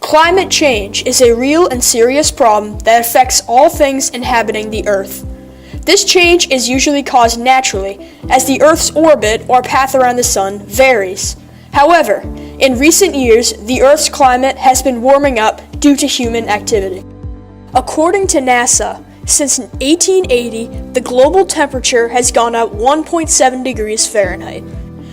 Climate change is a real and serious problem that affects all things inhabiting the Earth. This change is usually caused naturally, as the Earth's orbit or path around the Sun varies. However, in recent years, the Earth's climate has been warming up due to human activity. According to NASA, since 1880, the global temperature has gone up 1.7 degrees Fahrenheit.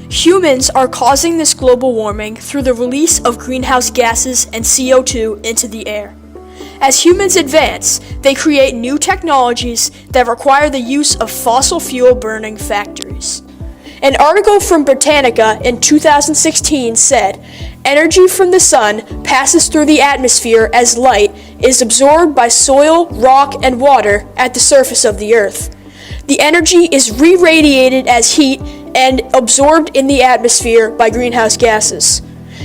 Humans are causing this global warming through the release of greenhouse gases and CO2 into the air. As humans advance, they create new technologies that require the use of fossil fuel burning factories. An article from Britannica in 2016 said, "Energy from the sun passes through the atmosphere as light is absorbed by soil, rock, and water at the surface of the Earth. The energy is re-radiated as heat and absorbed in the atmosphere by greenhouse gases.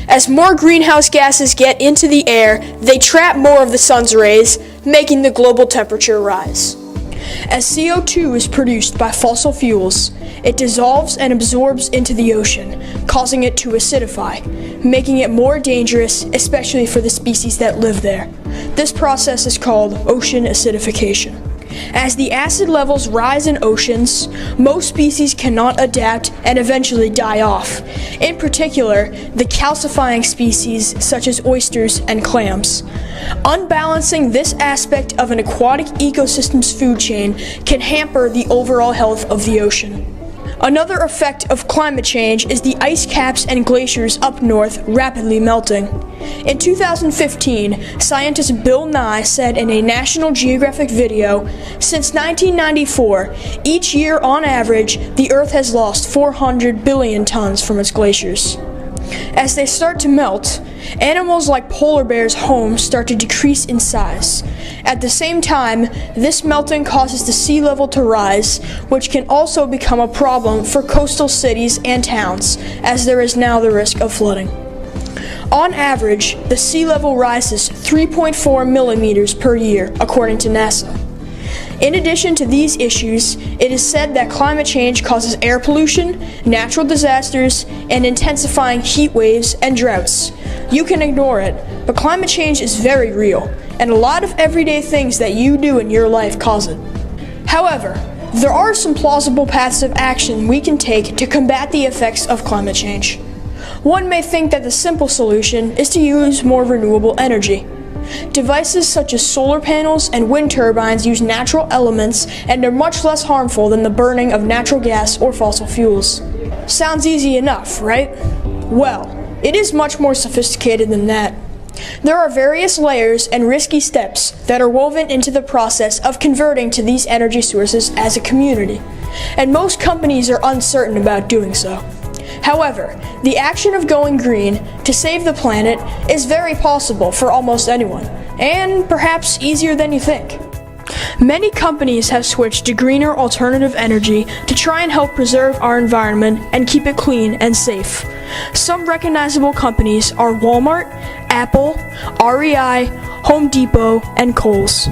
As more greenhouse gases get into the air, they trap more of the sun's rays, making the global temperature rise. As CO2 is produced by fossil fuels, it dissolves and absorbs into the ocean, causing it to acidify, making it more dangerous, especially for the species that live there. This process is called ocean acidification. As the acid levels rise in oceans, most species cannot adapt and eventually die off. In particular, the calcifying species such as oysters and clams. Unbalancing this aspect of an aquatic ecosystem's food chain can hamper the overall health of the ocean. Another effect of climate change is the ice caps and glaciers up north rapidly melting. In 2015, scientist Bill Nye said in a National Geographic video, "Since 1994, each year on average, the Earth has lost 400 billion tons from its glaciers." As they start to melt, animals like polar bears' homes start to decrease in size. At the same time, this melting causes the sea level to rise, which can also become a problem for coastal cities and towns, as there is now the risk of flooding. On average, the sea level rises 3.4 millimeters per year, according to NASA. In addition to these issues, it is said that climate change causes air pollution, natural disasters, and intensifying heat waves and droughts. You can ignore it, but climate change is very real, and a lot of everyday things that you do in your life cause it. However, there are some plausible paths of action we can take to combat the effects of climate change. One may think that the simple solution is to use more renewable energy. Devices such as solar panels and wind turbines use natural elements and are much less harmful than the burning of natural gas or fossil fuels. Sounds easy enough, right? Well, it is much more sophisticated than that. There are various layers and risky steps that are woven into the process of converting to these energy sources as a community, and most companies are uncertain about doing so. However, the action of going green to save the planet is very possible for almost anyone, and perhaps easier than you think. Many companies have switched to greener alternative energy to try and help preserve our environment and keep it clean and safe. Some recognizable companies are Walmart, Apple, REI, Home Depot, and Kohl's.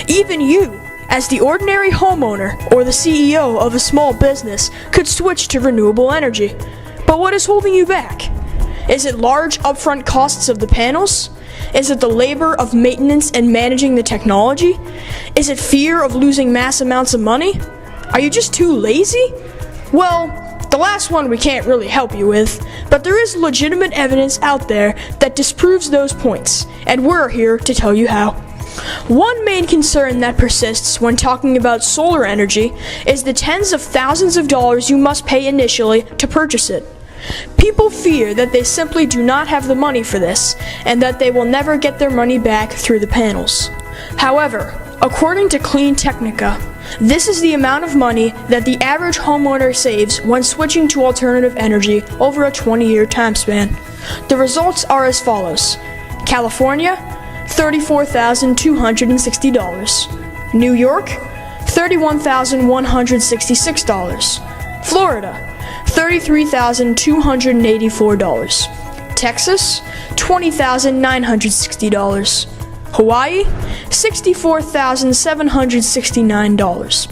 Even you, as the ordinary homeowner or the CEO of a small business, could switch to renewable energy. But what is holding you back? Is it large upfront costs of the panels? Is it the labor of maintenance and managing the technology? Is it fear of losing mass amounts of money? Are you just too lazy? Well, the last one we can't really help you with, but there is legitimate evidence out there that disproves those points, and we're here to tell you how. One main concern that persists when talking about solar energy is the tens of thousands of dollars you must pay initially to purchase it. People fear that they simply do not have the money for this, and that they will never get their money back through the panels. However, according to Clean Technica, this is the amount of money that the average homeowner saves when switching to alternative energy over a 20-year time span. The results are as follows: California, $34,260. New York, $31,166. Florida, $33,284. Texas, $20,960. Hawaii, $64,769.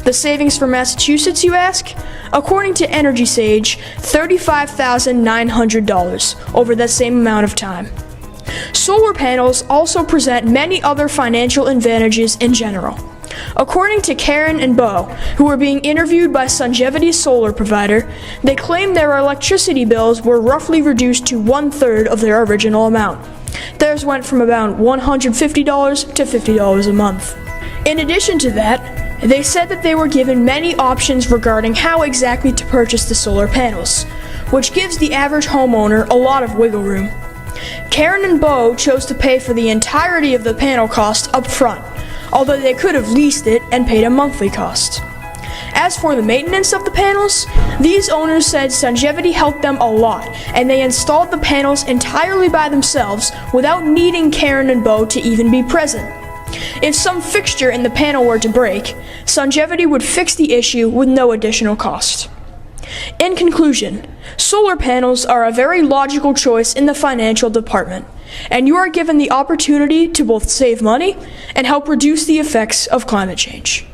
The savings for Massachusetts, you ask? According to Energy Sage, $35,900 over that same amount of time. Solar panels also present many other financial advantages in general. According to Karen and Bo, who were being interviewed by Sunjevity's solar provider, they claimed their electricity bills were roughly reduced to 1/3 of their original amount. Theirs went from about $150 to $50 a month. In addition to that, they said that they were given many options regarding how exactly to purchase the solar panels, which gives the average homeowner a lot of wiggle room. Karen and Bo chose to pay for the entirety of the panel cost up front, although they could have leased it and paid a monthly cost. As for the maintenance of the panels, these owners said Sungevity helped them a lot, and they installed the panels entirely by themselves without needing Karen and Bo to even be present. If some fixture in the panel were to break, Sungevity would fix the issue with no additional cost. In conclusion, solar panels are a very logical choice in the financial department, and you are given the opportunity to both save money and help reduce the effects of climate change.